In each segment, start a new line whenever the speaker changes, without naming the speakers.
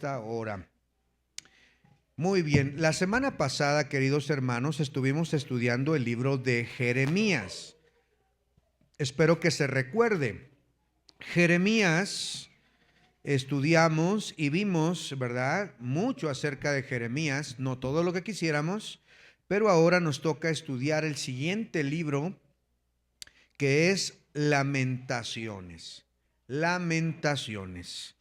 esta hora. Muy bien, la semana pasada, queridos hermanos, estuvimos estudiando el libro de Jeremías. Espero que se recuerde. Jeremías, estudiamos y vimos, ¿verdad?, mucho acerca de Jeremías, no todo lo que quisiéramos, pero ahora nos toca estudiar el siguiente libro, que es Lamentaciones. Lamentaciones.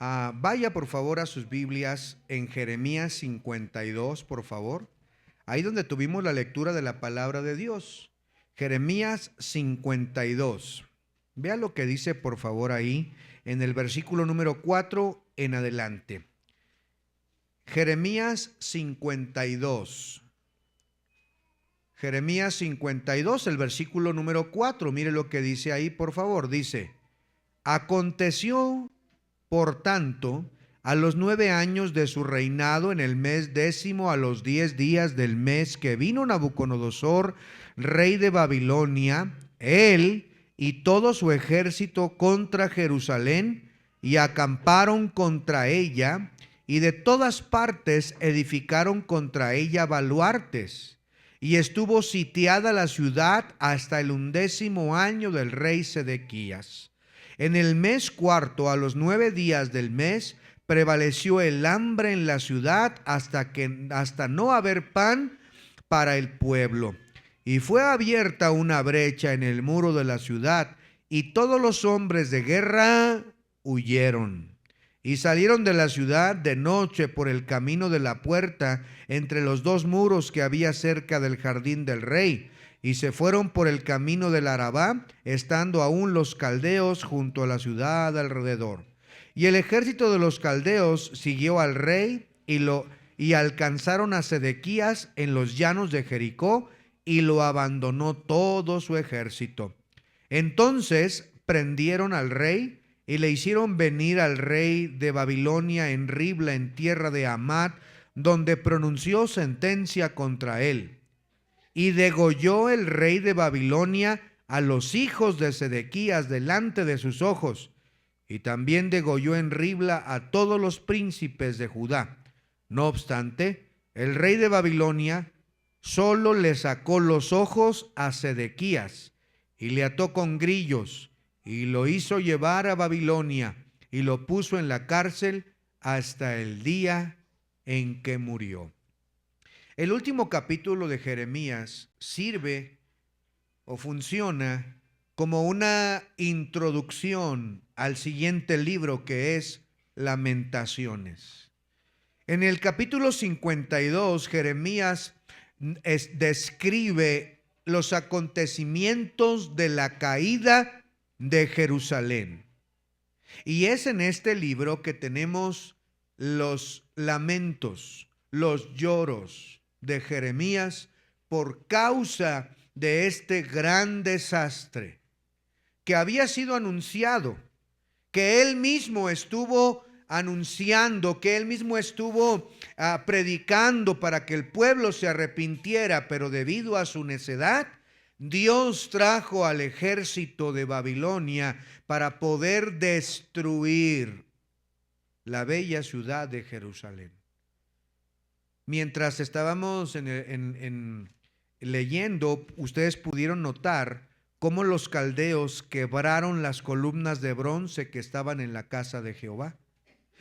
Vaya por favor a sus Biblias en Jeremías 52, por favor. Ahí donde tuvimos la lectura de la palabra de Dios. Jeremías 52. Vea lo que dice por favor ahí en el versículo número 4 en adelante. Jeremías 52. Jeremías 52, el versículo número 4. Mire lo que dice ahí, por favor. Dice: aconteció, por tanto, a los 9 años de su reinado, en el mes 10, a los 10 días del mes, que vino Nabucodonosor, rey de Babilonia, él y todo su ejército contra Jerusalén, y acamparon contra ella, y de todas partes edificaron contra ella baluartes. Y estuvo sitiada la ciudad hasta el 11º año del rey Sedequías. En el mes cuarto, a los 9 días del mes, prevaleció el hambre en la ciudad hasta no haber pan para el pueblo. Y fue abierta una brecha en el muro de la ciudad, y todos los hombres de guerra huyeron. Y salieron de la ciudad de noche por el camino de la puerta, entre los 2 muros que había cerca del jardín del rey, y se fueron por el camino del Arabá, estando aún los caldeos junto a la ciudad alrededor. Y el ejército de los caldeos siguió al rey y alcanzaron a Sedequías en los llanos de Jericó, y lo abandonó todo su ejército. Entonces prendieron al rey y le hicieron venir al rey de Babilonia en Ribla, en tierra de Hamat, donde pronunció sentencia contra él. Y degolló el rey de Babilonia a los hijos de Sedequías delante de sus ojos. Y también degolló en Ribla a todos los príncipes de Judá. No obstante, el rey de Babilonia solo le sacó los ojos a Sedequías y le ató con grillos y lo hizo llevar a Babilonia y lo puso en la cárcel hasta el día en que murió. El último capítulo de Jeremías sirve o funciona como una introducción al siguiente libro, que es Lamentaciones. En el capítulo 52, Jeremías describe los acontecimientos de la caída de Jerusalén. Y es en este libro que tenemos los lamentos, los lloros de Jeremías por causa de este gran desastre que había sido anunciado, que él mismo estuvo anunciando, que él mismo estuvo predicando para que el pueblo se arrepintiera, pero debido a su necedad, Dios trajo al ejército de Babilonia para poder destruir la bella ciudad de Jerusalén. Mientras estábamos leyendo, ustedes pudieron notar cómo los caldeos quebraron las columnas de bronce que estaban en la casa de Jehová.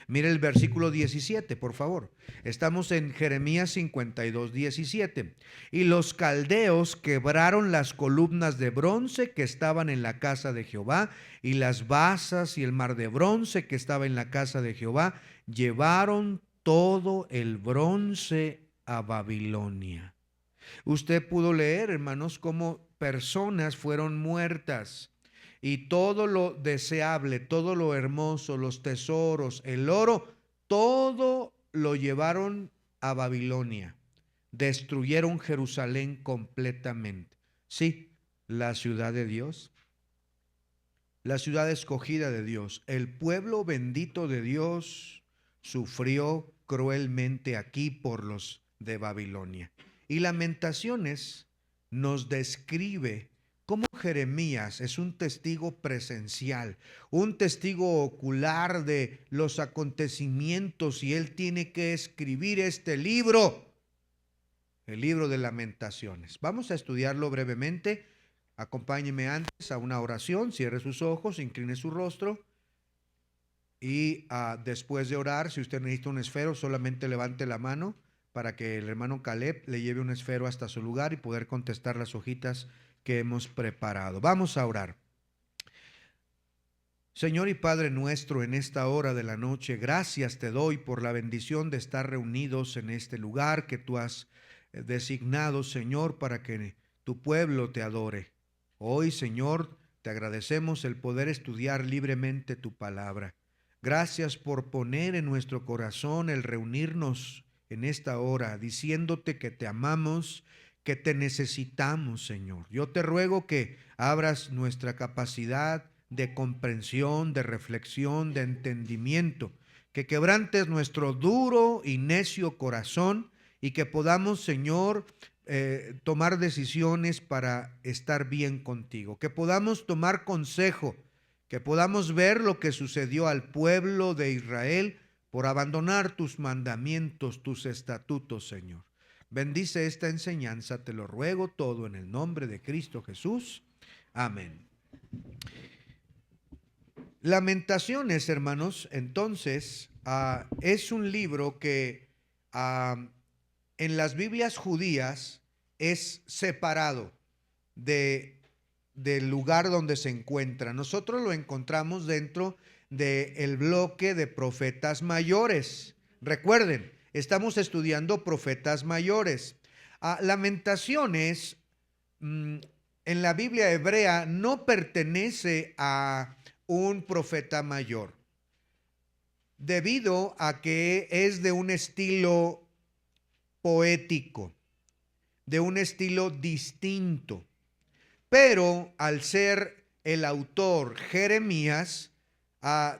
Mire el versículo 17, por favor. Estamos en Jeremías 52, 17. Y los caldeos quebraron las columnas de bronce que estaban en la casa de Jehová, y las basas y el mar de bronce que estaba en la casa de Jehová. Llevaron todo el bronce a Babilonia. Usted pudo leer, hermanos, cómo personas fueron muertas. Y todo lo deseable, todo lo hermoso, los tesoros, el oro, todo lo llevaron a Babilonia. Destruyeron Jerusalén completamente. Sí, la ciudad de Dios, la ciudad escogida de Dios, el pueblo bendito de Dios sufrió cruelmente aquí por los de Babilonia. Y Lamentaciones nos describe cómo Jeremías es un testigo presencial, un testigo ocular de los acontecimientos, y él tiene que escribir este libro, el libro de Lamentaciones. Vamos a estudiarlo brevemente. Acompáñeme antes a una oración, cierre sus ojos, incline su rostro y después de orar, si usted necesita un esfero, solamente levante la mano para que el hermano Caleb le lleve un esfero hasta su lugar y poder contestar las hojitas que hemos preparado. Vamos a orar. Señor y Padre nuestro, en esta hora de la noche, gracias te doy por la bendición de estar reunidos en este lugar que tú has designado, Señor, para que tu pueblo te adore. Hoy, Señor, te agradecemos el poder estudiar libremente tu palabra. Gracias por poner en nuestro corazón el reunirnos en esta hora, diciéndote que te amamos, que te necesitamos, Señor. Yo te ruego que abras nuestra capacidad de comprensión, de reflexión, de entendimiento, que quebrantes nuestro duro y necio corazón y que podamos, Señor, tomar decisiones para estar bien contigo, que podamos tomar consejo, que podamos ver lo que sucedió al pueblo de Israel por abandonar tus mandamientos, tus estatutos, Señor. Bendice esta enseñanza, te lo ruego todo en el nombre de Cristo Jesús. Amén. Lamentaciones, hermanos, entonces, es un libro que en las Biblias judías es separado del lugar donde se encuentra. Nosotros lo encontramos dentro del bloque de profetas mayores. Recuerden, estamos estudiando profetas mayores. Lamentaciones en la Biblia hebrea no pertenece a un profeta mayor, debido a que es de un estilo poético, de un estilo distinto. Pero al ser el autor Jeremías,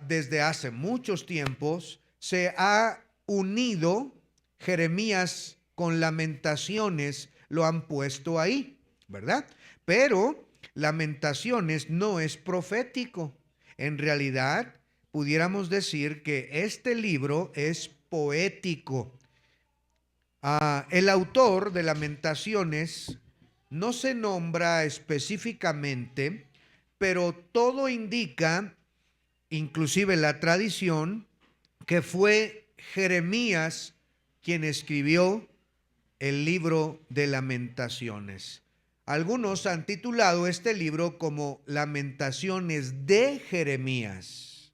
desde hace muchos tiempos se ha unido Jeremías con Lamentaciones, lo han puesto ahí, ¿verdad? Pero Lamentaciones no es profético. En realidad, pudiéramos decir que este libro es poético. El autor de Lamentaciones no se nombra específicamente, pero todo indica, inclusive la tradición, que fue Jeremías quien escribió el libro de Lamentaciones. Algunos han titulado este libro como Lamentaciones de Jeremías.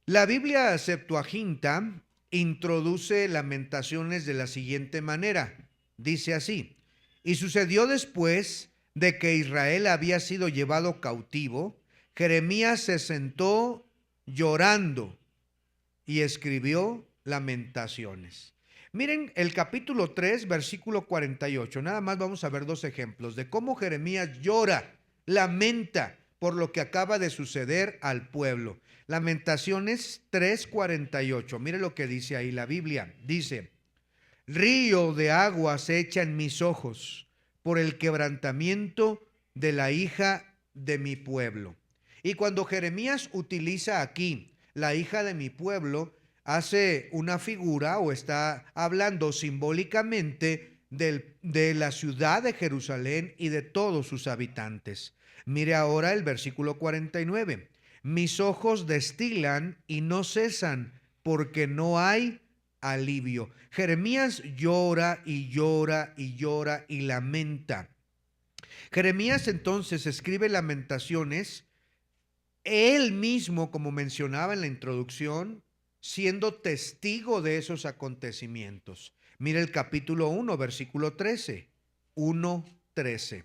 La Biblia Septuaginta introduce Lamentaciones de la siguiente manera. Dice así: y sucedió después de que Israel había sido llevado cautivo, Jeremías se sentó llorando y escribió Lamentaciones. Miren el capítulo 3, versículo 48. Nada más vamos a ver dos ejemplos de cómo Jeremías llora, lamenta por lo que acaba de suceder al pueblo. Lamentaciones 3:48. Mire lo que dice ahí la Biblia. Dice: río de agua se echa en mis ojos por el quebrantamiento de la hija de mi pueblo. Y cuando Jeremías utiliza aquí la hija de mi pueblo, hace una figura o está hablando simbólicamente de la ciudad de Jerusalén y de todos sus habitantes. Mire ahora el versículo 49. Mis ojos destilan y no cesan, porque no hay alivio. Jeremías llora y llora y llora y lamenta. Jeremías entonces escribe Lamentaciones, él mismo, como mencionaba en la introducción, siendo testigo de esos acontecimientos. Mira el capítulo 1, versículo 13. 1:13.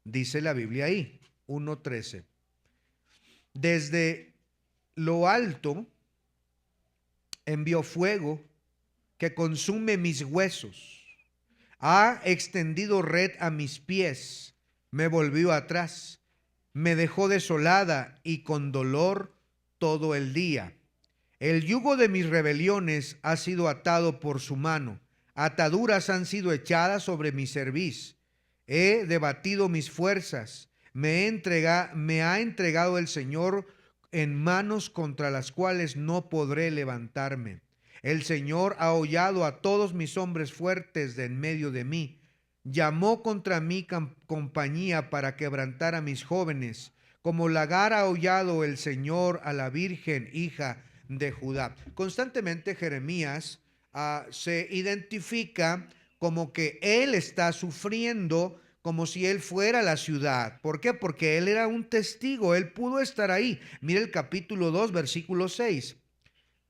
Dice la Biblia ahí, 1:13. Desde lo alto envió fuego que consume mis huesos. Ha extendido red a mis pies, me volvió atrás, me dejó desolada y con dolor todo el día. El yugo de mis rebeliones ha sido atado por su mano, ataduras han sido echadas sobre mi cerviz. He debatido mis fuerzas, me ha entregado el Señor en manos contra las cuales no podré levantarme. El Señor ha hollado a todos mis hombres fuertes de en medio de mí. Llamó contra mí compañía para quebrantar a mis jóvenes. Como lagar ha hollado el Señor a la Virgen, hija de Judá. Constantemente Jeremías se identifica como que él está sufriendo como si él fuera la ciudad. ¿Por qué? Porque él era un testigo, él pudo estar ahí. Mire el capítulo 2, versículo 6.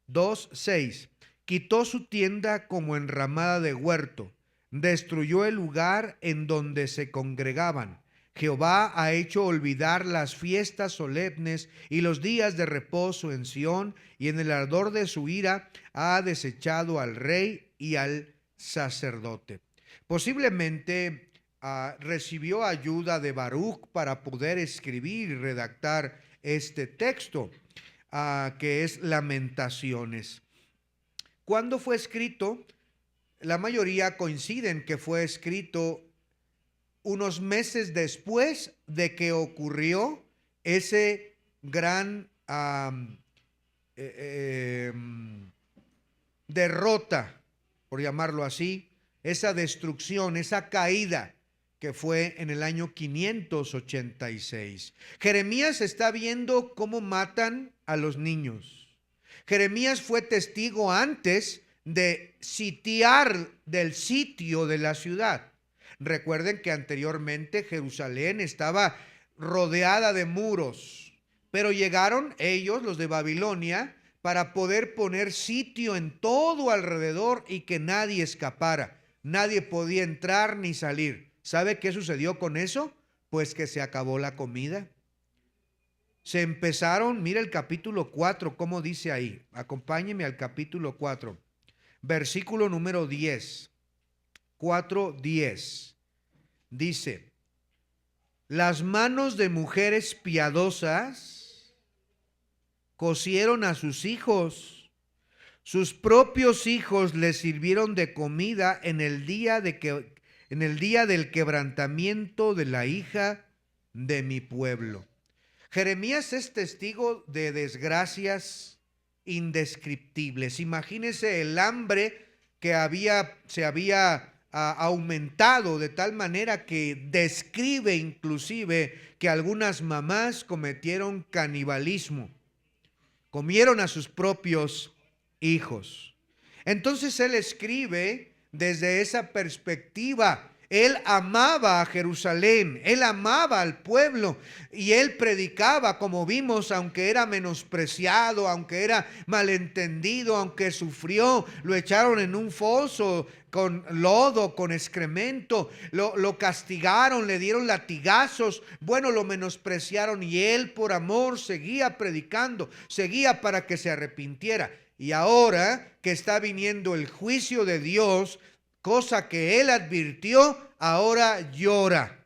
2:6. Quitó su tienda como enramada de huerto, destruyó el lugar en donde se congregaban. Jehová ha hecho olvidar las fiestas solemnes y los días de reposo en Sión, y en el ardor de su ira ha desechado al rey y al sacerdote. Posiblemente recibió ayuda de Baruch para poder escribir y redactar este texto, que es Lamentaciones. ¿Cuándo fue escrito? La mayoría coinciden que fue escrito unos meses después de que ocurrió ese gran derrota, por llamarlo así, esa destrucción, esa caída que fue en el año 586. Jeremías está viendo cómo matan a los niños. Jeremías fue testigo antes de sitiar del sitio de la ciudad. Recuerden que anteriormente Jerusalén estaba rodeada de muros, pero llegaron ellos, los de Babilonia, para poder poner sitio en todo alrededor y que nadie escapara. Nadie podía entrar ni salir. ¿Sabe qué sucedió con eso? Pues que se acabó la comida. Se empezaron, mira el capítulo 4, cómo dice ahí. Acompáñeme al capítulo 4, versículo número 10. 4:10. Dice: las manos de mujeres piadosas cocieron a sus hijos. Sus propios hijos les sirvieron de comida en el día del quebrantamiento de la hija de mi pueblo. Jeremías es testigo de desgracias indescriptibles. Imagínese el hambre que se había aumentado de tal manera que describe inclusive que algunas mamás cometieron canibalismo, comieron a sus propios hijos. Entonces él escribe desde esa perspectiva. Él amaba a Jerusalén, él amaba al pueblo y él predicaba, como vimos, aunque era menospreciado, aunque era malentendido, aunque sufrió, lo echaron en un foso con lodo, con excremento, lo castigaron, le dieron latigazos, bueno, lo menospreciaron y él por amor seguía predicando, seguía para que se arrepintiera. Y ahora que está viniendo el juicio de Dios, cosa que él advirtió, ahora llora,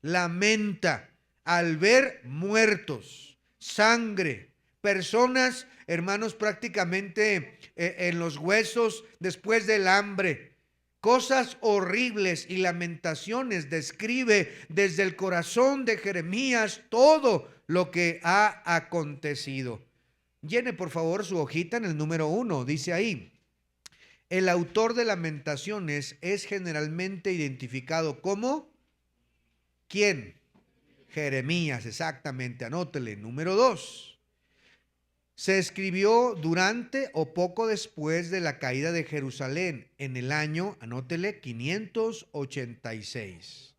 lamenta al ver muertos, sangre, personas, hermanos, prácticamente en los huesos después del hambre. Cosas horribles y lamentaciones. Describe desde el corazón de Jeremías todo lo que ha acontecido. Llene por favor su hojita en el número 1, dice ahí: el autor de Lamentaciones es generalmente identificado como ¿quién? Jeremías, exactamente, anótele. Número 2, se escribió durante o poco después de la caída de Jerusalén, en el año, anótele, 586.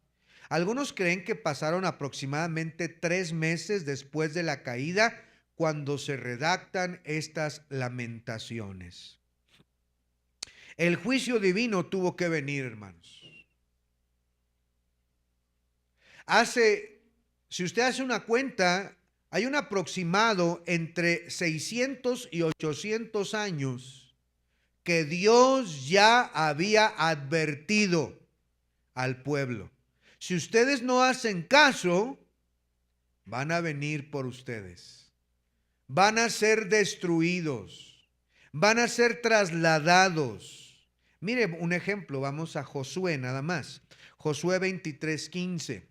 Algunos creen que pasaron aproximadamente 3 meses después de la caída cuando se redactan estas lamentaciones. El juicio divino tuvo que venir, hermanos. Si usted hace una cuenta, hay un aproximado entre 600 y 800 años que Dios ya había advertido al pueblo. Si ustedes no hacen caso, van a venir por ustedes. Van a ser destruidos. Van a ser trasladados. Mire un ejemplo, vamos a Josué nada más. Josué 23:15.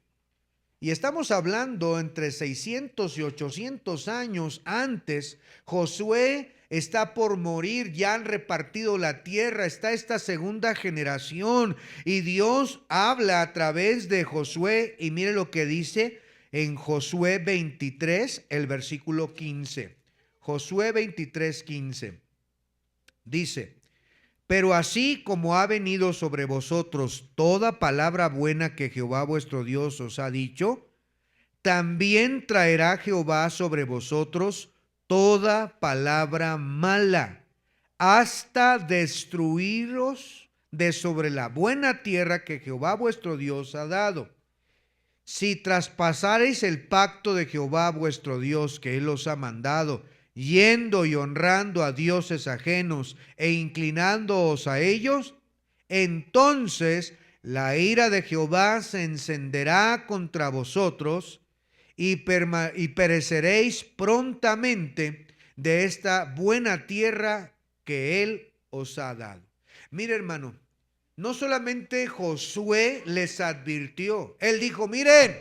Y estamos hablando entre 600 y 800 años antes. Josué está por morir, ya han repartido la tierra, está esta segunda generación y Dios habla a través de Josué, y mire lo que dice en Josué 23, el versículo 15. Josué 23, 15. Dice: pero así como ha venido sobre vosotros toda palabra buena que Jehová vuestro Dios os ha dicho, también traerá Jehová sobre vosotros toda palabra mala, hasta destruiros de sobre la buena tierra que Jehová vuestro Dios ha dado. Si traspasareis el pacto de Jehová vuestro Dios que Él os ha mandado, yendo y honrando a dioses ajenos e inclinándoos a ellos, entonces la ira de Jehová se encenderá contra vosotros y pereceréis prontamente de esta buena tierra que Él os ha dado. Mire, hermano, no solamente Josué les advirtió, él dijo: miren,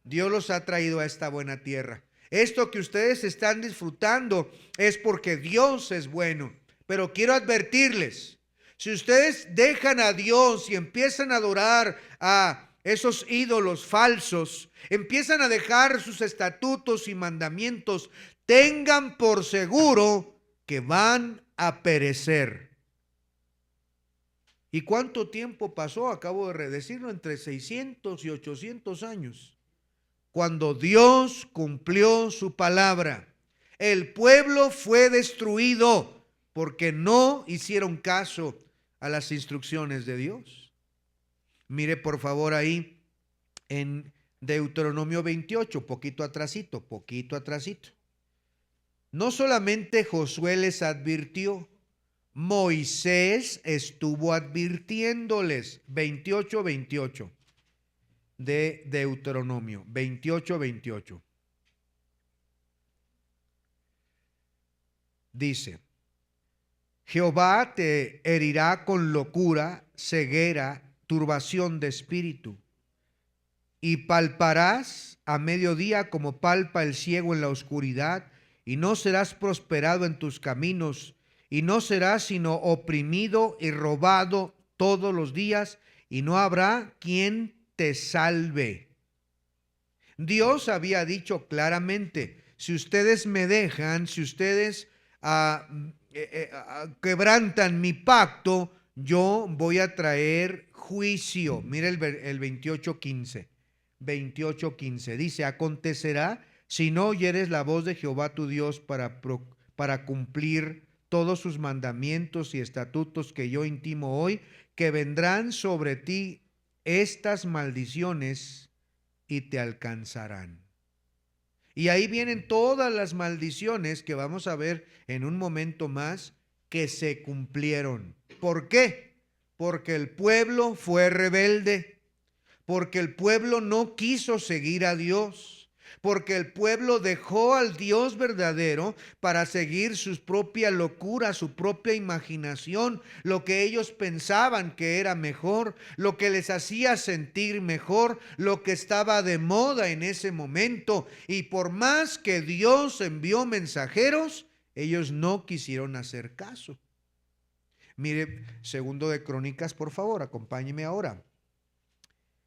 Dios los ha traído a esta buena tierra. Esto que ustedes están disfrutando es porque Dios es bueno. Pero quiero advertirles, si ustedes dejan a Dios y empiezan a adorar a esos ídolos falsos, empiezan a dejar sus estatutos y mandamientos, tengan por seguro que van a perecer. ¿Y cuánto tiempo pasó? Acabo de decirlo, entre 600 y 800 años, cuando Dios cumplió su palabra. El pueblo fue destruido porque no hicieron caso a las instrucciones de Dios. Mire por favor ahí en Deuteronomio 28, poquito atrasito. No solamente Josué les advirtió, Moisés estuvo advirtiéndoles. 28 de Deuteronomio, 28. Dice: Jehová te herirá con locura, ceguera, turbación de espíritu, y palparás a mediodía como palpa el ciego en la oscuridad, y no serás prosperado en tus caminos, y no serás sino oprimido y robado todos los días, y no habrá quien te salve. Dios había dicho claramente: si ustedes me dejan, si ustedes quebrantan mi pacto, yo voy a traer juicio. Mira el 28:15. 28:15 dice: acontecerá, si no oyeres la voz de Jehová tu Dios para cumplir todos sus mandamientos y estatutos que yo intimo hoy, que vendrán sobre ti estas maldiciones y te alcanzarán. Y ahí vienen todas las maldiciones que vamos a ver en un momento más, que se cumplieron. ¿Por qué? Porque el pueblo fue rebelde, porque el pueblo no quiso seguir a Dios, porque el pueblo dejó al Dios verdadero para seguir su propia locura, su propia imaginación, lo que ellos pensaban que era mejor, lo que les hacía sentir mejor, lo que estaba de moda en ese momento. Y por más que Dios envió mensajeros, ellos no quisieron hacer caso. Mire, segundo de Crónicas, por favor, acompáñeme ahora.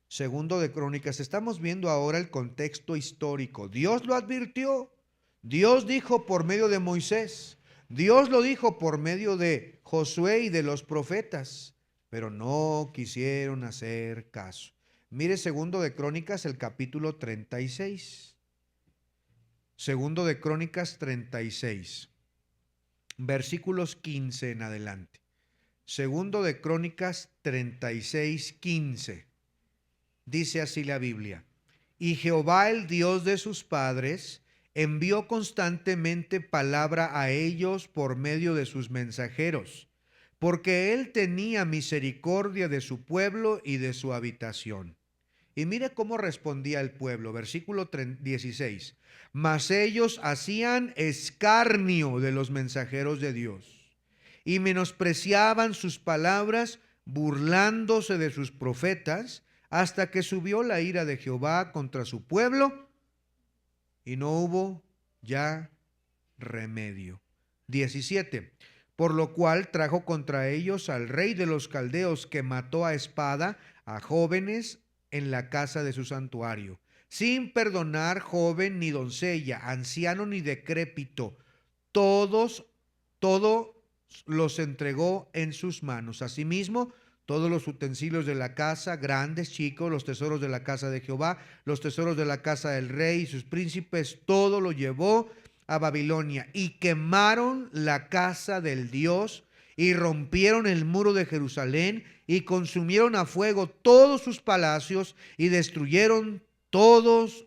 Segundo de Crónicas, estamos viendo ahora el contexto histórico. Dios lo advirtió, Dios dijo por medio de Moisés, Dios lo dijo por medio de Josué y de los profetas, pero no quisieron hacer caso. Mire segundo de Crónicas, el capítulo 36. Segundo de Crónicas 36, versículos 15 en adelante. Segundo de Crónicas 36, 15. Dice así la Biblia: y Jehová, el Dios de sus padres, envió constantemente palabra a ellos por medio de sus mensajeros, porque él tenía misericordia de su pueblo y de su habitación. Y mire cómo respondía el pueblo, versículo 16. Mas ellos hacían escarnio de los mensajeros de Dios y menospreciaban sus palabras, burlándose de sus profetas. hasta que subió la ira de Jehová contra su pueblo y no hubo ya remedio. 17. Por lo cual trajo contra ellos al rey de los caldeos, que mató a espada a jóvenes en la casa de su santuario, sin perdonar joven ni doncella, anciano ni decrépito. Todo los entregó en sus manos. Asimismo, todos los utensilios de la casa, grandes, chicos, los tesoros de la casa de Jehová, los tesoros de la casa del rey y sus príncipes, todo lo llevó a Babilonia, y quemaron la casa del Dios y rompieron el muro de Jerusalén y consumieron a fuego todos sus palacios y destruyeron todos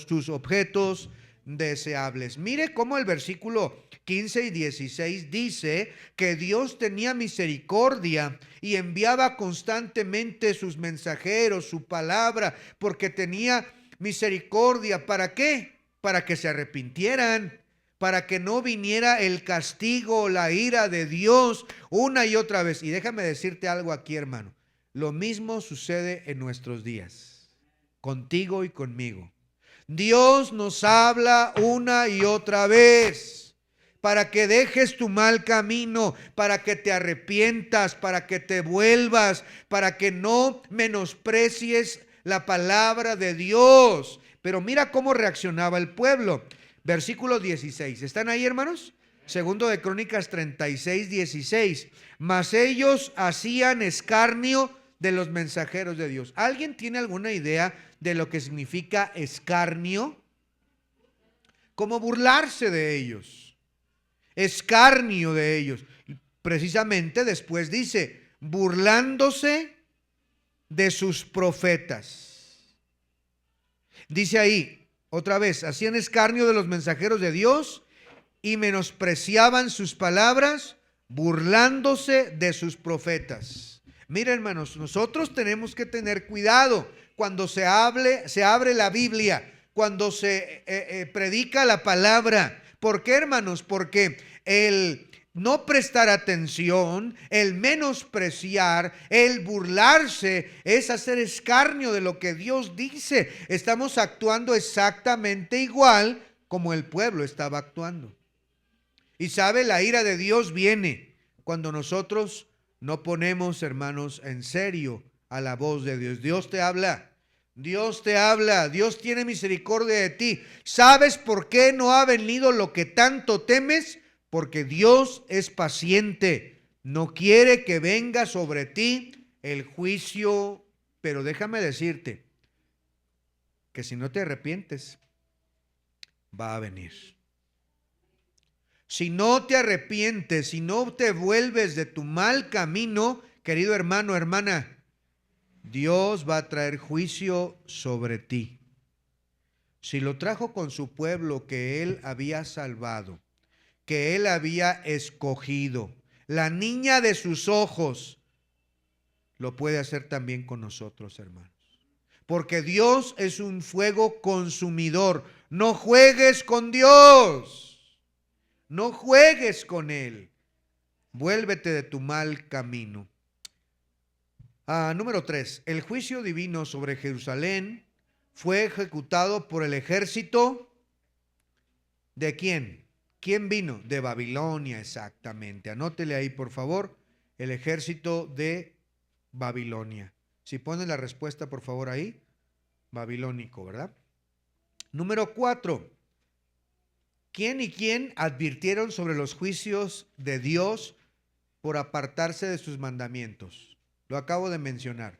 sus objetos deseables. Mire cómo el versículo 15 y 16 dice que Dios tenía misericordia y enviaba constantemente sus mensajeros, su palabra, porque tenía misericordia. ¿Para qué? Para que se arrepintieran, para que no viniera el castigo, la ira de Dios una y otra vez. Y déjame decirte algo aquí, hermano. Lo mismo sucede en nuestros días, contigo y conmigo. Dios nos habla una y otra vez para que dejes tu mal camino, para que te arrepientas, para que te vuelvas, para que no menosprecies la palabra de Dios. Pero mira cómo reaccionaba el pueblo. Versículo 16. ¿Están ahí, hermanos? Segundo de Crónicas 36, 16. Mas ellos hacían escarnio de los mensajeros de Dios. ¿Alguien tiene alguna idea de lo que significa escarnio? Como burlarse de ellos. Escarnio de ellos. Precisamente después dice, burlándose de sus profetas. Dice ahí, otra vez, hacían escarnio de los mensajeros de Dios y menospreciaban sus palabras, burlándose de sus profetas. Mira, hermanos, nosotros tenemos que tener cuidado cuando se abre la Biblia, cuando se predica la palabra. ¿Por qué, hermanos? Porque el no prestar atención, el menospreciar, el burlarse, es hacer escarnio de lo que Dios dice. Estamos actuando exactamente igual como el pueblo estaba actuando. Y sabe, la ira de Dios viene cuando nosotros no ponemos, hermanos, en serio a la voz de Dios. Dios te habla. Dios te habla, Dios tiene misericordia de ti. ¿Sabes por qué no ha venido lo que tanto temes? Porque Dios es paciente, no quiere que venga sobre ti el juicio. Pero déjame decirte que si no te arrepientes, va a venir. Si no te arrepientes, si no te vuelves de tu mal camino, querido hermano, hermana, Dios va a traer juicio sobre ti. Si lo trajo con su pueblo que Él había salvado, que Él había escogido, la niña de sus ojos, lo puede hacer también con nosotros, hermanos. Porque Dios es un fuego consumidor. No juegues con Dios. No juegues con Él. Vuélvete de tu mal camino. Número 3. El juicio divino sobre Jerusalén fue ejecutado por el ejército ¿de quién? ¿Quién vino? De Babilonia, exactamente. Anótele ahí, por favor, el ejército de Babilonia. Si ponen la respuesta, por favor, ahí. Babilónico, ¿verdad? Número 4. ¿Quién y quién advirtieron sobre los juicios de Dios por apartarse de sus mandamientos? Lo acabo de mencionar.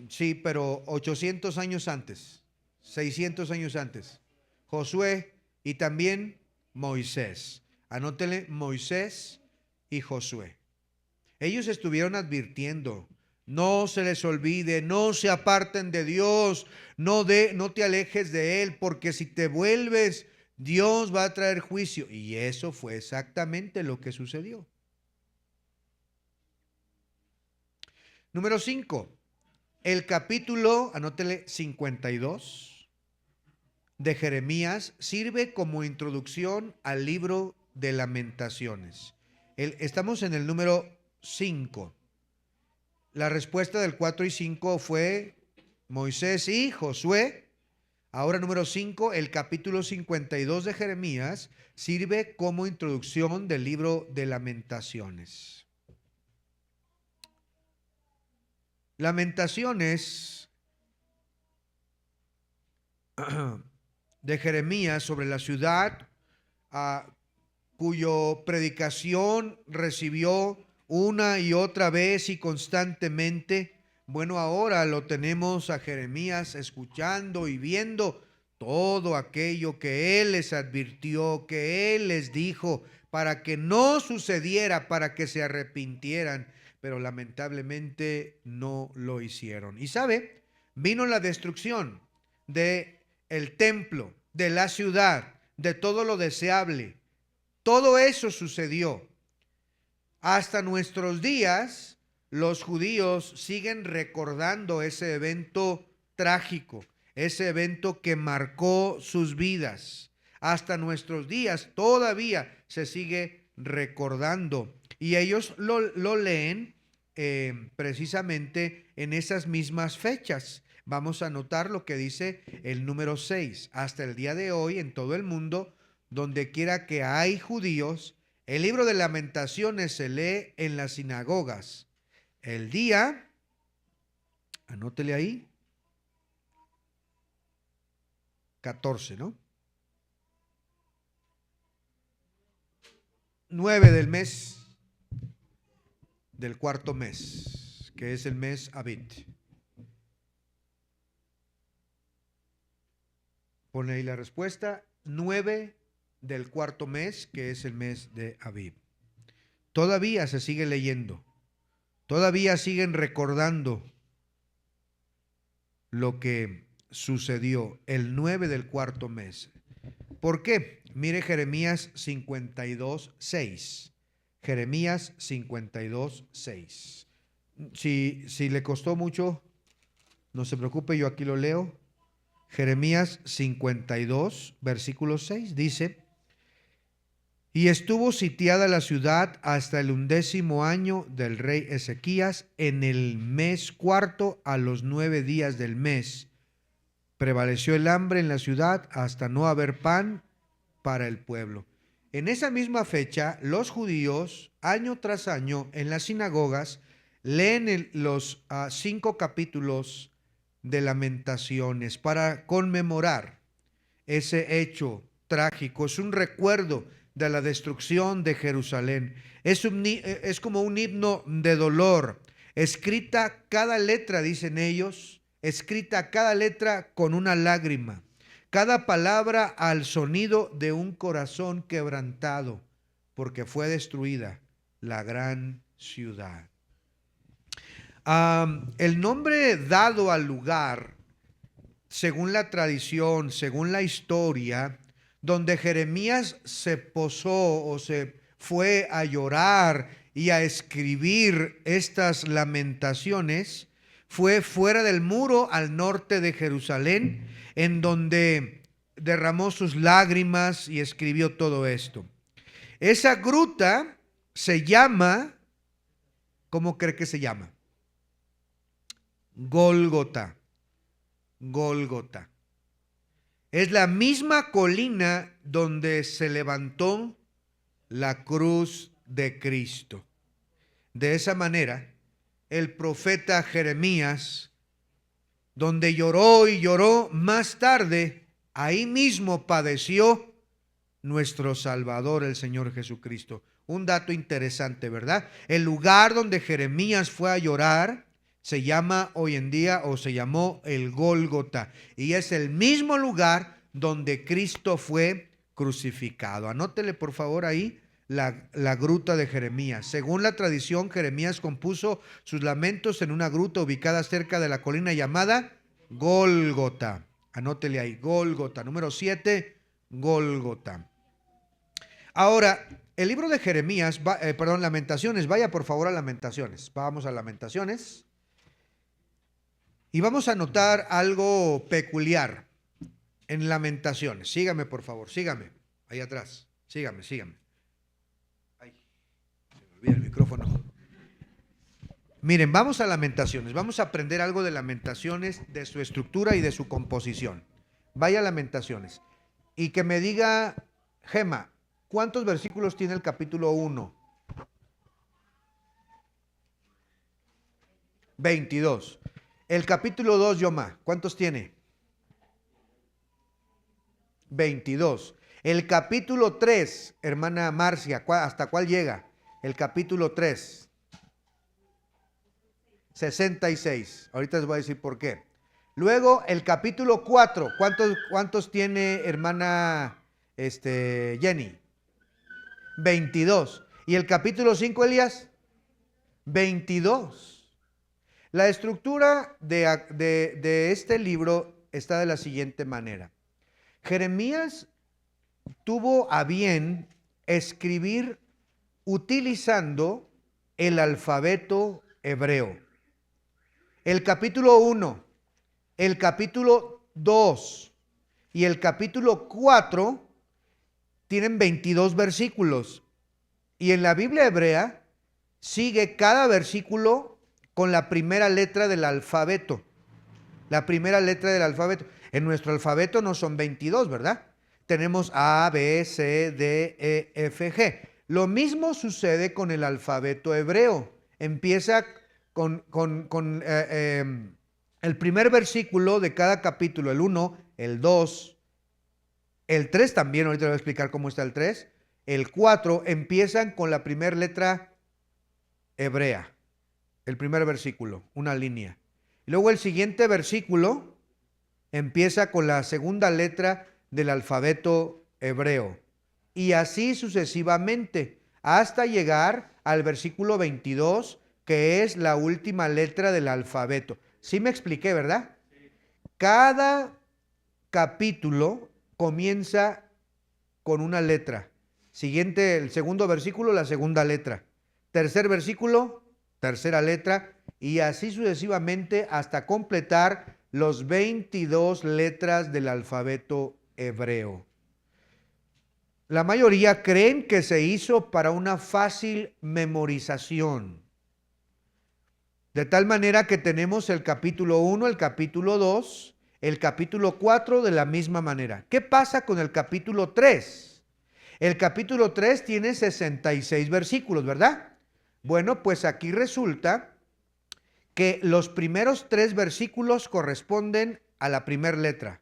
Sí, pero 800 años antes, 600 años antes. Josué y también Moisés. Anótele, Moisés y Josué. Ellos estuvieron advirtiendo, no se les olvide, no se aparten de Dios, no te alejes de Él, porque si te vuelves, Dios va a traer juicio. Y eso fue exactamente lo que sucedió. Número 5. El capítulo, anótele, 52 de Jeremías sirve como introducción al libro de Lamentaciones. Estamos en el número 5. La respuesta del 4 y 5 fue Moisés y Josué. Ahora número 5, el capítulo 52 de Jeremías sirve como introducción del libro de Lamentaciones. Lamentaciones de Jeremías sobre la ciudad cuyo predicación recibió una y otra vez y constantemente. Bueno, ahora lo tenemos a Jeremías escuchando y viendo todo aquello que él les advirtió, que él les dijo, para que no sucediera, para que se arrepintieran, pero lamentablemente no lo hicieron. Y sabe, vino la destrucción de el templo, de la ciudad, de todo lo deseable. Todo eso sucedió. Hasta nuestros días, los judíos siguen recordando ese evento trágico, ese evento que marcó sus vidas. Hasta nuestros días todavía se sigue recordando. Y ellos lo leen precisamente en esas mismas fechas. Vamos a notar lo que dice el número 6. Hasta el día de hoy, en todo el mundo, donde quiera que hay judíos, el libro de Lamentaciones se lee en las sinagogas. El día, anótele ahí, 14, ¿no? 9 del mes, del cuarto mes, que es el mes Abib. Pone ahí la respuesta, 9 del cuarto mes, que es el mes de Abib. Todavía se sigue leyendo, todavía siguen recordando lo que sucedió el 9 del cuarto mes. ¿Por qué? Mire Jeremías 52, 6. Jeremías 52, 6. Si le costó mucho, no se preocupe, yo aquí lo leo. Jeremías 52, versículo 6, dice: y estuvo sitiada la ciudad hasta el 11º año del rey Ezequías, en el mes cuarto, a los 9 días del mes. Prevaleció el hambre en la ciudad hasta no haber pan para el pueblo. En esa misma fecha, los judíos, año tras año, en las sinagogas, leen los 5 capítulos de Lamentaciones para conmemorar ese hecho trágico. Es un recuerdo de la destrucción de Jerusalén. Es como un himno de dolor, escrita cada letra, dicen ellos, escrita cada letra con una lágrima, cada palabra al sonido de un corazón quebrantado, porque fue destruida la gran ciudad. El nombre dado al lugar, según la tradición, según la historia, donde Jeremías se posó o se fue a llorar y a escribir estas lamentaciones, fue fuera del muro al norte de Jerusalén, en donde derramó sus lágrimas y escribió todo esto. Esa gruta se llama, ¿cómo cree que se llama? Gólgota. Gólgota. Es la misma colina donde se levantó la cruz de Cristo. De esa manera, el profeta Jeremías, donde lloró y lloró, más tarde, ahí mismo padeció nuestro Salvador, el Señor Jesucristo. Un dato interesante, ¿verdad? El lugar donde Jeremías fue a llorar se llama hoy en día, o se llamó, el Gólgota, y es el mismo lugar donde Cristo fue crucificado. Anótele por favor ahí la gruta de Jeremías. Según la tradición, Jeremías compuso sus lamentos en una gruta ubicada cerca de la colina llamada Gólgota. Anótele ahí, Gólgota. Número 7, Gólgota. Ahora, el libro de Jeremías, Lamentaciones, vaya por favor a Lamentaciones. Vamos a Lamentaciones. Y vamos a notar algo peculiar en Lamentaciones. Sígame, por favor, sígame. Ahí atrás. Sígame. Ay, se me olvida el micrófono. Miren, vamos a Lamentaciones. Vamos a aprender algo de Lamentaciones, de su estructura y de su composición. Vaya a Lamentaciones. Y que me diga, Gema, ¿cuántos versículos tiene el capítulo 1? 22. El capítulo 2, Yoma, ¿cuántos tiene? 22. El capítulo 3, hermana Marcia, ¿hasta cuál llega? El capítulo 3. 66. Ahorita les voy a decir por qué. Luego, el capítulo 4. ¿Cuántos tiene hermana Jenny? 22. ¿Y el capítulo 5, Elías? 22. La estructura de este libro está de la siguiente manera. Jeremías tuvo a bien escribir utilizando el alfabeto hebreo. El capítulo 1, el capítulo 2 y el capítulo 4 tienen 22 versículos. Y en la Biblia hebrea sigue cada versículo con la primera letra del alfabeto. La primera letra del alfabeto. En nuestro alfabeto no son 22, ¿verdad? Tenemos A, B, C, D, E, F, G. Lo mismo sucede con el alfabeto hebreo. Empieza con el primer versículo de cada capítulo, el 1, el 2, el 3 también, ahorita les voy a explicar cómo está el 3, el 4, empiezan con la primera letra hebrea, el primer versículo, una línea. Y luego el siguiente versículo empieza con la segunda letra del alfabeto hebreo. Y así sucesivamente, hasta llegar al versículo 22, que es la última letra del alfabeto. ¿Sí me expliqué, verdad? Cada capítulo comienza con una letra. Siguiente, el segundo versículo, la segunda letra. Tercer versículo, tercera letra. Y así sucesivamente hasta completar los 22 letras del alfabeto hebreo. La mayoría creen que se hizo para una fácil memorización. De tal manera que tenemos el capítulo 1, el capítulo 2, el capítulo 4 de la misma manera. ¿Qué pasa con el capítulo 3? El capítulo 3 tiene 66 versículos, ¿verdad? Bueno, pues aquí resulta que los primeros 3 versículos corresponden a la primera letra.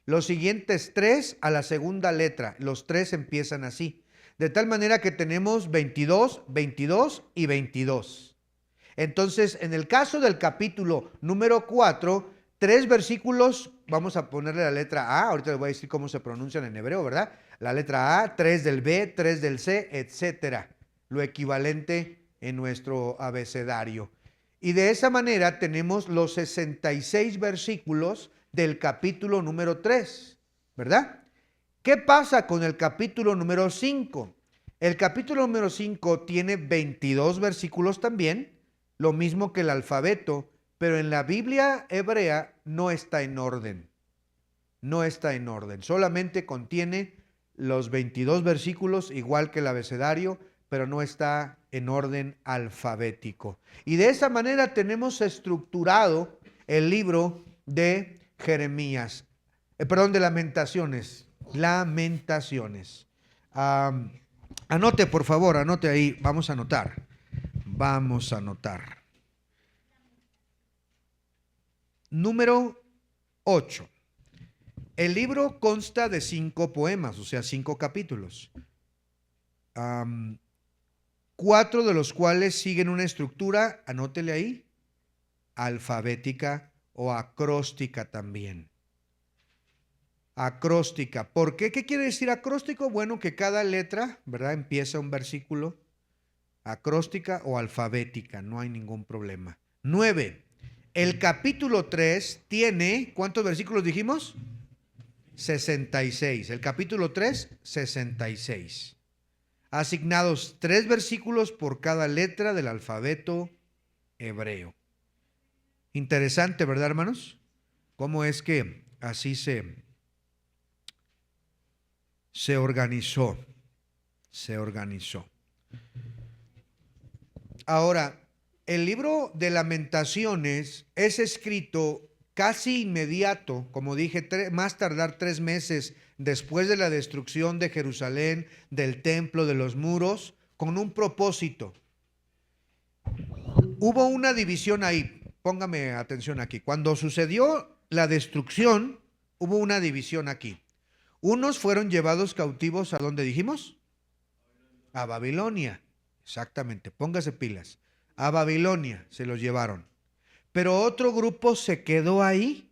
Los siguientes 3 a la segunda letra. Los 3 empiezan así. De tal manera que tenemos 22, 22 y 22. Entonces, en el caso del capítulo número 4, 3 versículos, vamos a ponerle la letra A, ahorita les voy a decir cómo se pronuncian en hebreo, ¿verdad? La letra A, 3 del B, 3 del C, etcétera. Lo equivalente en nuestro abecedario. Y de esa manera tenemos los 66 versículos del capítulo número 3, ¿verdad? ¿Qué pasa con el capítulo número 5? El capítulo número 5 tiene 22 versículos también, lo mismo que el alfabeto, pero en la Biblia hebrea no está en orden. No está en orden, solamente contiene los 22 versículos, igual que el abecedario, pero no está en orden alfabético. Y de esa manera tenemos estructurado el libro de Jeremías, de Lamentaciones. Lamentaciones. Anote, por favor, anote ahí, vamos a anotar. Vamos a anotar. Número 8. El libro consta de 5 poemas, o sea, 5 capítulos. 4 de los cuales siguen una estructura, anótele ahí, alfabética o acróstica también. Acróstica. ¿Por qué? ¿Qué quiere decir acróstico? Bueno, que cada letra, ¿verdad? Empieza un versículo. Acróstica o alfabética, no hay ningún problema. 9. El capítulo 3 tiene, ¿cuántos versículos dijimos? 66. El capítulo 3, 66. Asignados 3 versículos por cada letra del alfabeto hebreo. Interesante, ¿verdad, hermanos? ¿Cómo es que así se organizó? Se organizó. Ahora, el libro de Lamentaciones es escrito casi inmediato, como dije, más tardar 3 meses después de la destrucción de Jerusalén, del templo, de los muros, con un propósito. Hubo una división ahí, póngame atención aquí. Cuando sucedió la destrucción, hubo una división aquí. Unos fueron llevados cautivos, ¿a dónde dijimos? A Babilonia. Exactamente, póngase pilas. A Babilonia se los llevaron. Pero otro grupo se quedó ahí.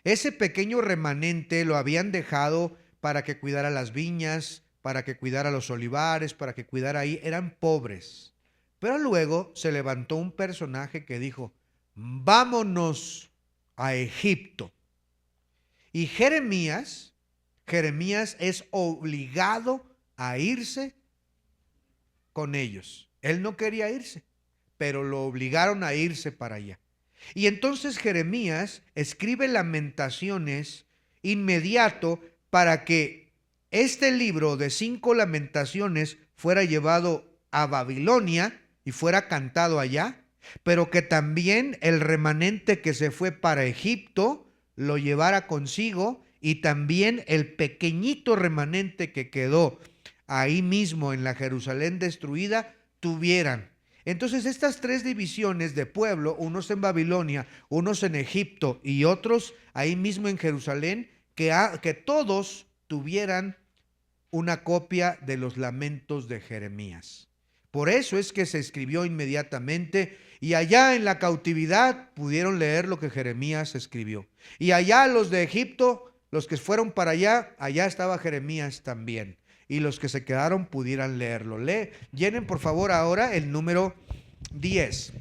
Ese pequeño remanente lo habían dejado para que cuidara las viñas, para que cuidara los olivares, para que cuidara ahí. Eran pobres. Pero luego se levantó un personaje que dijo, vámonos a Egipto. Y Jeremías es obligado a irse con ellos. Él no quería irse, pero lo obligaron a irse para allá. Y entonces Jeremías escribe Lamentaciones inmediato para que este libro de 5 lamentaciones fuera llevado a Babilonia y fuera cantado allá, pero que también el remanente que se fue para Egipto lo llevara consigo, y también el pequeñito remanente que quedó ahí mismo en la Jerusalén destruida tuvieran. Entonces estas 3 divisiones de pueblo, unos en Babilonia, unos en Egipto y otros ahí mismo en Jerusalén, que todos tuvieran una copia de los lamentos de Jeremías. Por eso es que se escribió inmediatamente, y allá en la cautividad pudieron leer lo que Jeremías escribió. Y allá los de Egipto, los que fueron para allá, allá estaba Jeremías también. Y los que se quedaron pudieran leerlo. Llenen por favor ahora el número 10.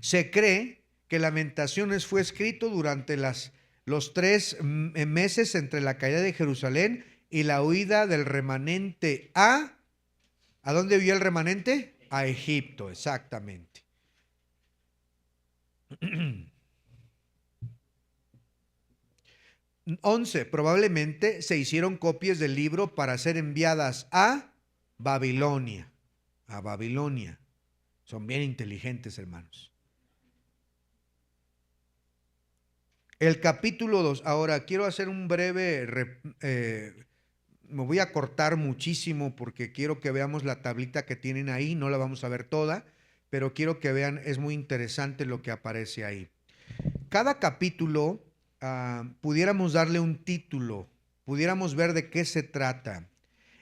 Se cree que Lamentaciones fue escrito durante los 3 meses entre la caída de Jerusalén y la huida del remanente ¿a dónde huyó el remanente? A Egipto, exactamente. 11. Probablemente se hicieron copias del libro para ser enviadas a Babilonia. A Babilonia. Son bien inteligentes, hermanos. El capítulo 2. Ahora quiero hacer un breve... me voy a cortar muchísimo porque quiero que veamos la tablita que tienen ahí. No la vamos a ver toda, pero quiero que vean, es muy interesante lo que aparece ahí. Cada capítulo pudiéramos darle un título, pudiéramos ver de qué se trata.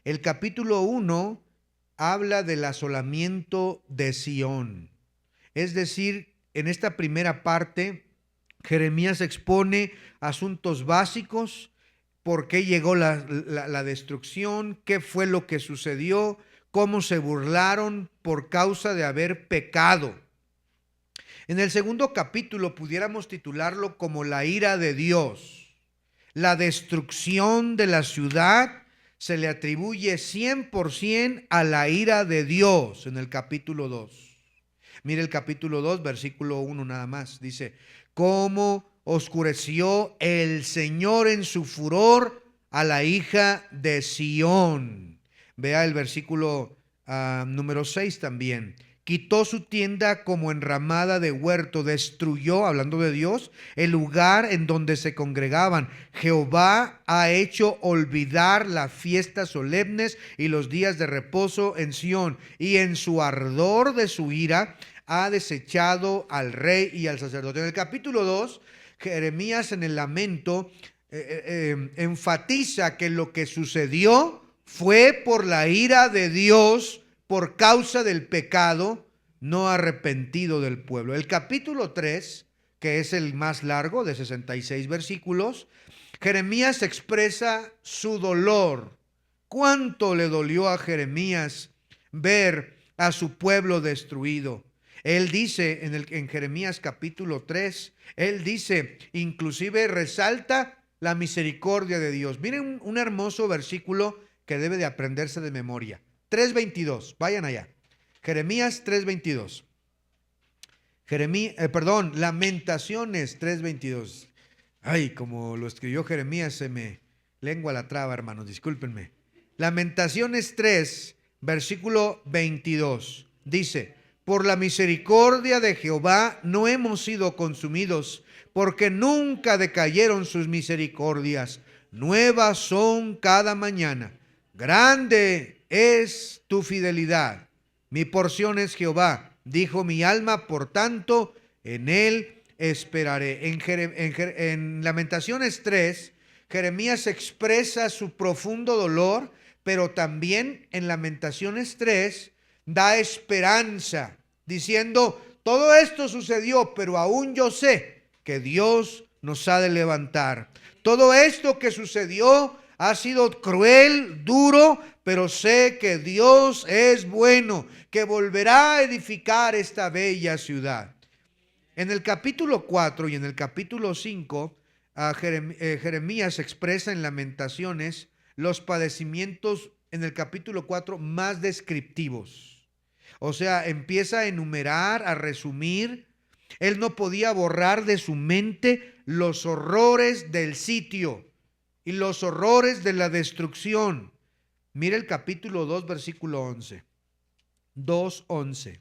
El capítulo 1 habla del asolamiento de Sión. Es decir, en esta primera parte, Jeremías expone asuntos básicos: por qué llegó la destrucción, qué fue lo que sucedió, cómo se burlaron por causa de haber pecado. En el segundo capítulo pudiéramos titularlo como la ira de Dios. La destrucción de la ciudad se le atribuye 100% a la ira de Dios en el capítulo 2. Mire el capítulo 2, versículo 1 nada más. Dice, cómo oscureció el Señor en su furor a la hija de Sión. Vea el versículo número 6 también. Quitó su tienda como enramada de huerto, destruyó, hablando de Dios, el lugar en donde se congregaban. Jehová ha hecho olvidar las fiestas solemnes y los días de reposo en Sión, y en su ardor de su ira ha desechado al rey y al sacerdote. En el capítulo 2, Jeremías en el lamento enfatiza que lo que sucedió fue por la ira de Dios, por causa del pecado no arrepentido del pueblo. El capítulo 3, que es el más largo, de 66 versículos, Jeremías expresa su dolor. ¿Cuánto le dolió a Jeremías ver a su pueblo destruido? Él dice en Jeremías capítulo 3, él dice, inclusive resalta la misericordia de Dios. Miren un hermoso versículo que debe de aprenderse de memoria. 3:22, vayan allá. Jeremías 3:22. Lamentaciones 3:22. Ay, como lo escribió Jeremías, se me lengua la traba, hermanos, discúlpenme. Lamentaciones 3, versículo 22. Dice, Por la misericordia de Jehová no hemos sido consumidos, porque nunca decayeron sus misericordias. Nuevas son cada mañana. Grande es tu fidelidad. Mi porción es Jehová, dijo mi alma, por tanto, en él esperaré. En Lamentaciones 3, Jeremías expresa su profundo dolor, pero también en Lamentaciones 3 da esperanza, diciendo, todo esto sucedió, pero aún yo sé que Dios nos ha de levantar. Todo esto que sucedió ha sido cruel, duro, pero sé que Dios es bueno, que volverá a edificar esta bella ciudad. En el capítulo 4 y en el capítulo 5, Jeremías expresa en Lamentaciones los padecimientos en el capítulo 4 más descriptivos. O sea, empieza a enumerar, a resumir. Él no podía borrar de su mente los horrores del sitio y los horrores de la destrucción. Mira el capítulo 2, versículo 11. 2:11.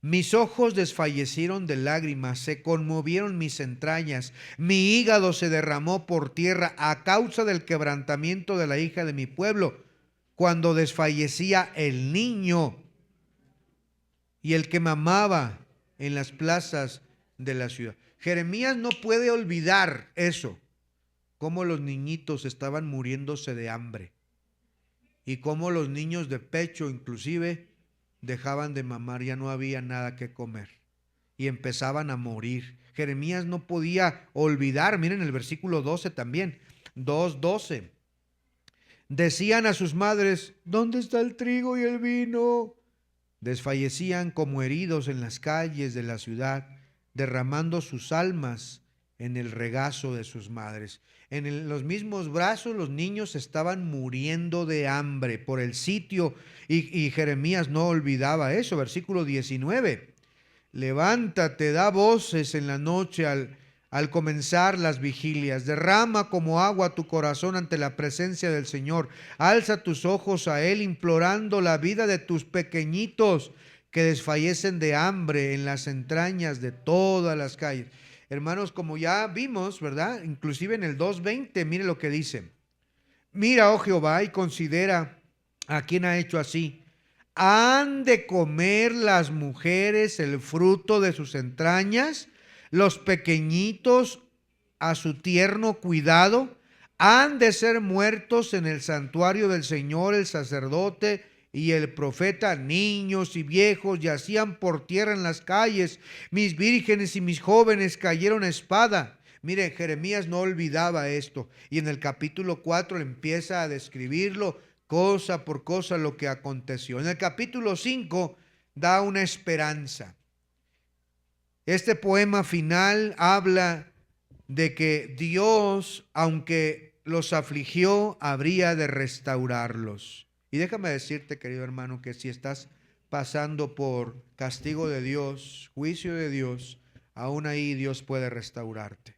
Mis ojos desfallecieron de lágrimas, se conmovieron mis entrañas, mi hígado se derramó por tierra a causa del quebrantamiento de la hija de mi pueblo, cuando desfallecía el niño y el que mamaba en las plazas de la ciudad. Jeremías no puede olvidar eso, cómo los niñitos estaban muriéndose de hambre y cómo los niños de pecho inclusive dejaban de mamar, ya no había nada que comer y empezaban a morir. Jeremías no podía olvidar, miren el versículo 12 también, 2:12. Decían a sus madres, ¿dónde está el trigo y el vino? Desfallecían como heridos en las calles de la ciudad, derramando sus almas en el regazo de sus madres. En los mismos brazos los niños estaban muriendo de hambre por el sitio y Jeremías no olvidaba eso. Versículo 19. Levántate, da voces en la noche al comenzar las vigilias. Derrama como agua tu corazón ante la presencia del Señor. Alza tus ojos a Él implorando la vida de tus pequeñitos que desfallecen de hambre en las entrañas de todas las calles. Hermanos, como ya vimos, ¿verdad? Inclusive en el 2:20, mire lo que dice. Mira, oh Jehová, y considera a quien ha hecho así. ¿Han de comer las mujeres el fruto de sus entrañas, los pequeñitos a su tierno cuidado? ¿Han de ser muertos en el santuario del Señor el sacerdote y el profeta? Niños y viejos yacían por tierra en las calles, mis vírgenes y mis jóvenes cayeron a espada. Mire, Jeremías no olvidaba esto, y en el capítulo 4 empieza a describirlo cosa por cosa lo que aconteció. En el capítulo 5 da una esperanza. Este poema final habla de que Dios, aunque los afligió, habría de restaurarlos. Y déjame decirte, querido hermano, que si estás pasando por castigo de Dios, juicio de Dios, aún ahí Dios puede restaurarte.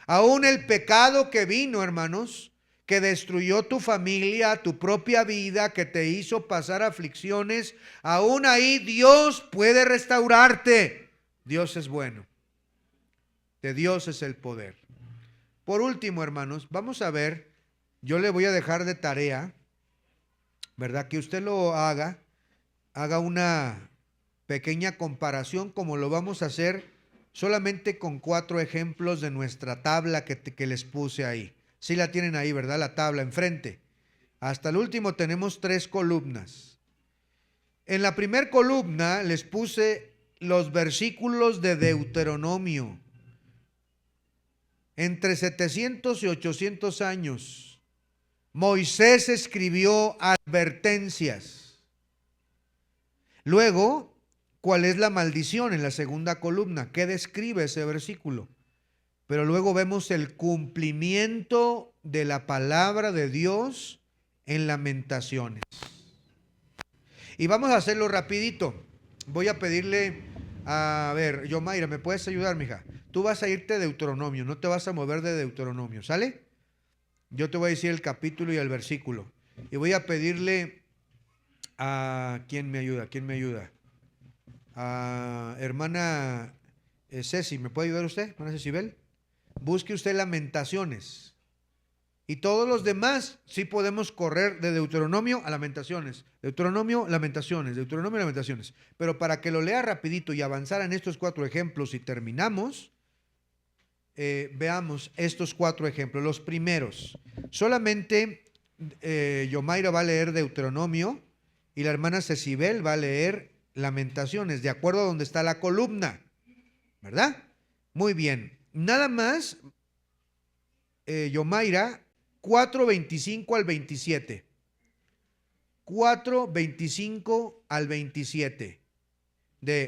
Aún el pecado que vino, hermanos, que destruyó tu familia, tu propia vida, que te hizo pasar aflicciones, aún ahí Dios puede restaurarte. Dios es bueno. De Dios es el poder. Por último, hermanos, vamos a ver, yo le voy a dejar de tarea, ¿verdad? Que usted lo haga una pequeña comparación como lo vamos a hacer solamente con 4 ejemplos de nuestra tabla que les puse ahí. Sí la tienen ahí, ¿verdad? La tabla enfrente. Hasta el último tenemos 3 columnas. En la primera columna les puse los versículos de Deuteronomio. Entre 700 y 800 años, Moisés escribió advertencias. Luego, ¿cuál es la maldición? En la segunda columna, ¿qué describe ese versículo? Pero luego vemos el cumplimiento de la palabra de Dios en Lamentaciones. Y vamos a hacerlo rapidito. Voy a pedirle, a ver, Yomaira, ¿me puedes ayudar, mija? Tú vas a irte de Deuteronomio, no te vas a mover de Deuteronomio, ¿sale? Yo te voy a decir el capítulo y el versículo. Y voy a pedirle ¿Quién me ayuda? ¿Quién me ayuda? Hermana Ceci, ¿me puede ayudar usted? Hermana Cecibel. Busque usted Lamentaciones. Y todos los demás sí podemos correr de Deuteronomio a Lamentaciones. Deuteronomio, Lamentaciones, Deuteronomio, Lamentaciones. Pero para que lo lea rapidito y avanzar en estos 4 ejemplos y terminamos, veamos estos 4 ejemplos. Los primeros, solamente Yomaira va a leer Deuteronomio y la hermana Cecibel va a leer Lamentaciones, de acuerdo a donde está la columna, ¿verdad? Muy bien. Nada más, Yomaira, 4:25 al 27. 4:25 al 27.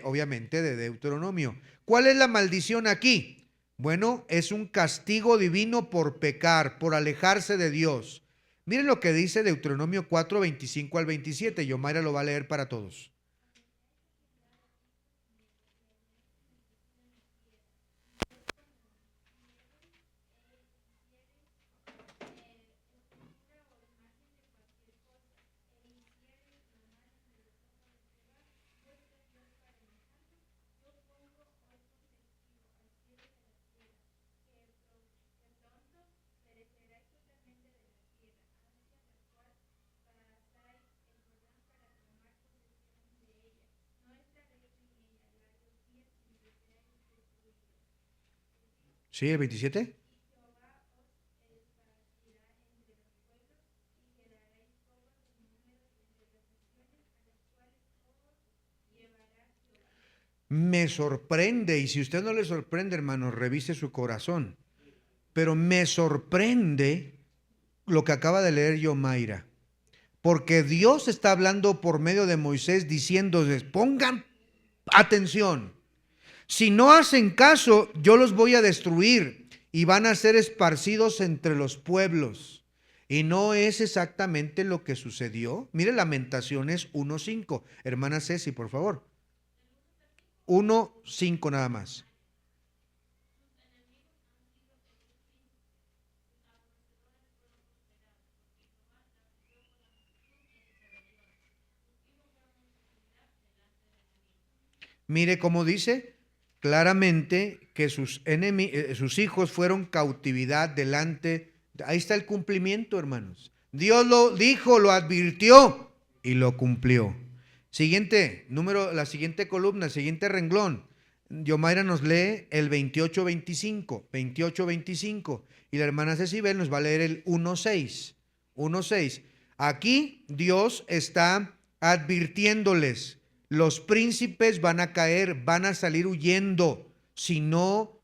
Obviamente, de Deuteronomio. ¿Cuál es la maldición aquí? Bueno, es un castigo divino por pecar, por alejarse de Dios. Miren lo que dice Deuteronomio 4:25 al 27. Yomaira lo va a leer para todos. ¿Sí, el 27? Me sorprende, y si usted no le sorprende, hermano, revise su corazón. Pero me sorprende lo que acaba de leer Yomaira. Porque Dios está hablando por medio de Moisés diciéndoles, pongan atención. Si no hacen caso, yo los voy a destruir y van a ser esparcidos entre los pueblos. Y no es exactamente lo que sucedió. Mire Lamentaciones 1:5. Hermana Ceci, por favor. 1:5 nada más. Mire cómo dice claramente que sus hijos fueron cautividad delante. Ahí está el cumplimiento, hermanos. Dios lo dijo, lo advirtió y lo cumplió. Siguiente número, la siguiente columna, siguiente renglón. Yomaira nos lee el 28:25, 28:25, y la hermana Cecibel nos va a leer el 1:6, 1:6. Aquí Dios está advirtiéndoles, los príncipes van a caer, van a salir huyendo, si no,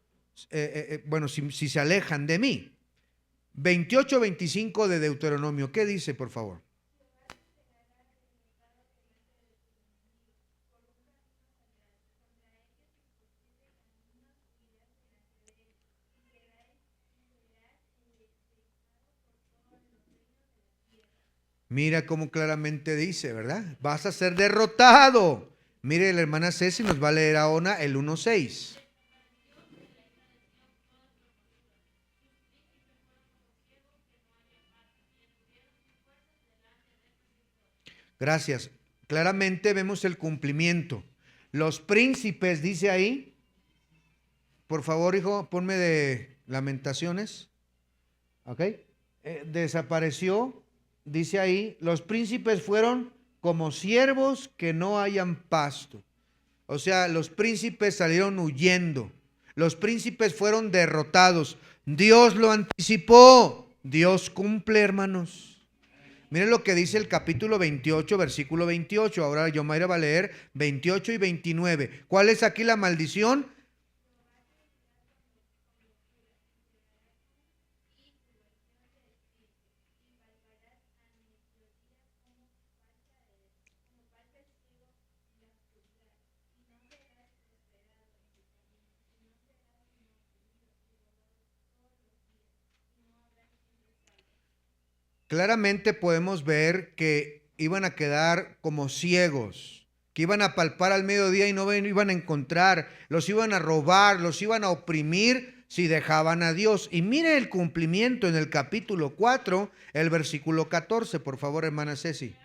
si se alejan de mí. 28:25 de Deuteronomio, ¿qué dice, por favor? Mira cómo claramente dice, ¿verdad? Vas a ser derrotado. Mire, la hermana Ceci nos va a leer ahora el 1:6. Gracias. Claramente vemos el cumplimiento. Los príncipes, dice ahí. Por favor, hijo, ponme de Lamentaciones. ¿Ok? Desapareció, dice ahí, los príncipes fueron como siervos que no hayan pasto. O sea, los príncipes salieron huyendo. Los príncipes fueron derrotados. Dios lo anticipó. Dios cumple, hermanos. Miren lo que dice el capítulo 28, versículo 28. Ahora Yomaira va a leer 28 y 29. ¿Cuál es aquí la maldición? Claramente podemos ver que iban a quedar como ciegos, que iban a palpar al mediodía y no iban a encontrar, los iban a robar, los iban a oprimir si dejaban a Dios. Y mire el cumplimiento en el capítulo 4, el versículo 14, por favor, hermana Ceci.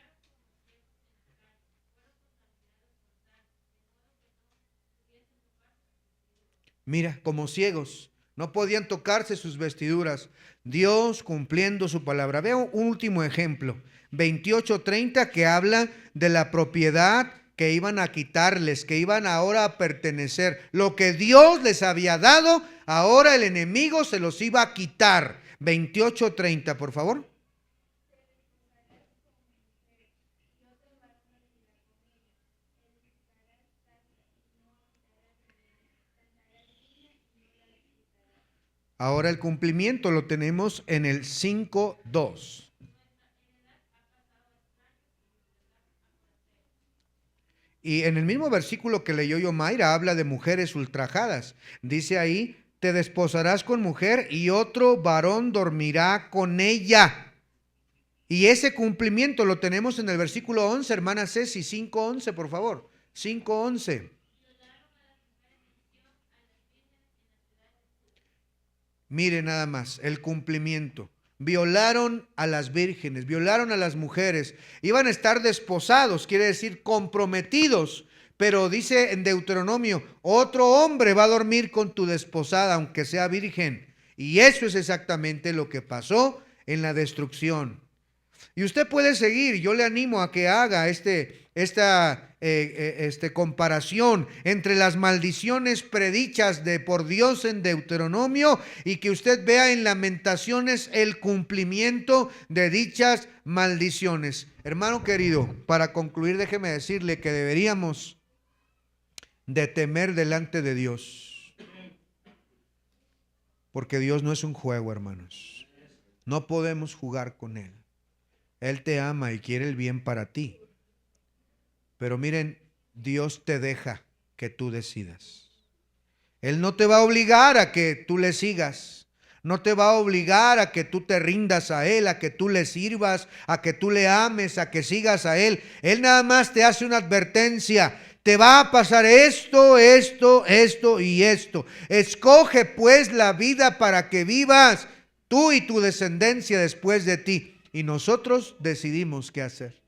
Mira, como ciegos, no podían tocarse sus vestiduras. Dios cumpliendo su palabra. Veo un último ejemplo, 28:30, que habla de la propiedad que iban a quitarles, que iban ahora a pertenecer. Lo que Dios les había dado, ahora el enemigo se los iba a quitar. 28:30, por favor. Ahora el cumplimiento lo tenemos en el 5:2. Y en el mismo versículo que leyó Yomaira habla de mujeres ultrajadas. Dice ahí, te desposarás con mujer y otro varón dormirá con ella. Y ese cumplimiento lo tenemos en el versículo 11, hermana Ceci, 5:11, por favor. 5:11. Mire nada más, el cumplimiento. Violaron a las vírgenes, violaron a las mujeres. Iban a estar desposados, quiere decir comprometidos. Pero dice en Deuteronomio, otro hombre va a dormir con tu desposada, aunque sea virgen. Y eso es exactamente lo que pasó en la destrucción. Y usted puede seguir, yo le animo a que haga esta comparación entre las maldiciones predichas por Dios en Deuteronomio y que usted vea en Lamentaciones el cumplimiento de dichas maldiciones. Hermano querido, para concluir, déjeme decirle que deberíamos de temer delante de Dios, porque Dios no es un juego, hermanos. No podemos jugar con Él. Él te ama y quiere el bien para ti. Pero miren, Dios te deja que tú decidas. Él no te va a obligar a que tú le sigas. No te va a obligar a que tú te rindas a Él, a que tú le sirvas, a que tú le ames, a que sigas a Él. Él nada más te hace una advertencia. Te va a pasar esto, esto, esto y esto. Escoge pues la vida para que vivas tú y tu descendencia después de ti. Y nosotros decidimos qué hacer.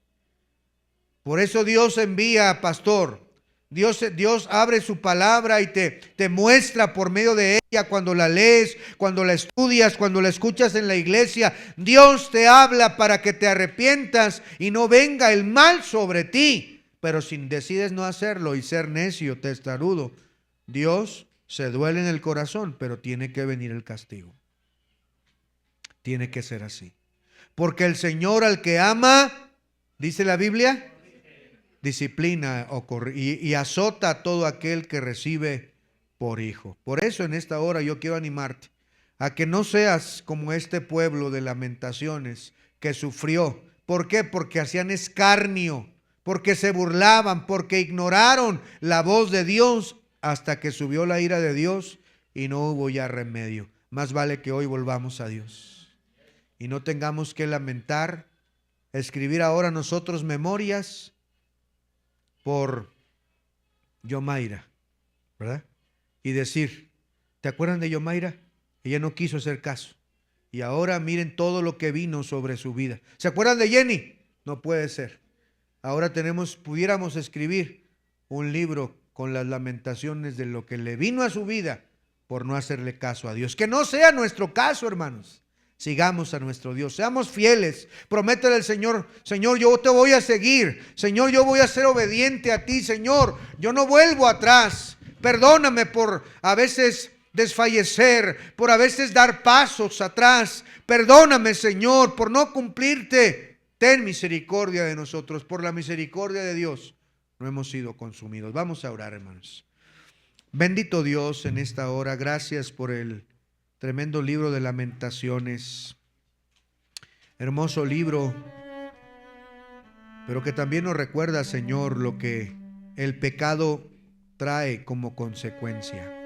Por eso Dios envía, pastor. Dios abre su palabra y te muestra por medio de ella cuando la lees, cuando la estudias, cuando la escuchas en la iglesia. Dios te habla para que te arrepientas y no venga el mal sobre ti. Pero si decides no hacerlo y ser necio, testarudo, Dios se duele en el corazón, pero tiene que venir el castigo. Tiene que ser así. Porque el Señor al que ama, dice la Biblia, disciplina y azota a todo aquel que recibe por hijo. Por eso en esta hora yo quiero animarte a que no seas como este pueblo de Lamentaciones que sufrió. ¿Por qué? Porque hacían escarnio, porque se burlaban, porque ignoraron la voz de Dios hasta que subió la ira de Dios y no hubo ya remedio. Más vale que hoy volvamos a Dios y no tengamos que lamentar, escribir ahora nosotros memorias por Yomaira, ¿verdad? Y decir, ¿te acuerdan de Yomaira? Ella no quiso hacer caso. Y ahora miren todo lo que vino sobre su vida. ¿Se acuerdan de Jenny? No puede ser. Ahora pudiéramos escribir un libro con las lamentaciones de lo que le vino a su vida por no hacerle caso a Dios. Que no sea nuestro caso, hermanos. Sigamos a nuestro Dios, seamos fieles. Prométele al Señor, Señor, yo te voy a seguir. Señor, yo voy a ser obediente a ti. Señor, yo no vuelvo atrás. Perdóname por a veces desfallecer, por a veces dar pasos atrás. Perdóname, Señor, por no cumplirte. Ten misericordia de nosotros. Por la misericordia de Dios no hemos sido consumidos. Vamos a orar, hermanos. Bendito Dios, en esta hora, gracias por el tremendo libro de Lamentaciones. Hermoso libro, pero que también nos recuerda, Señor, lo que el pecado trae como consecuencia.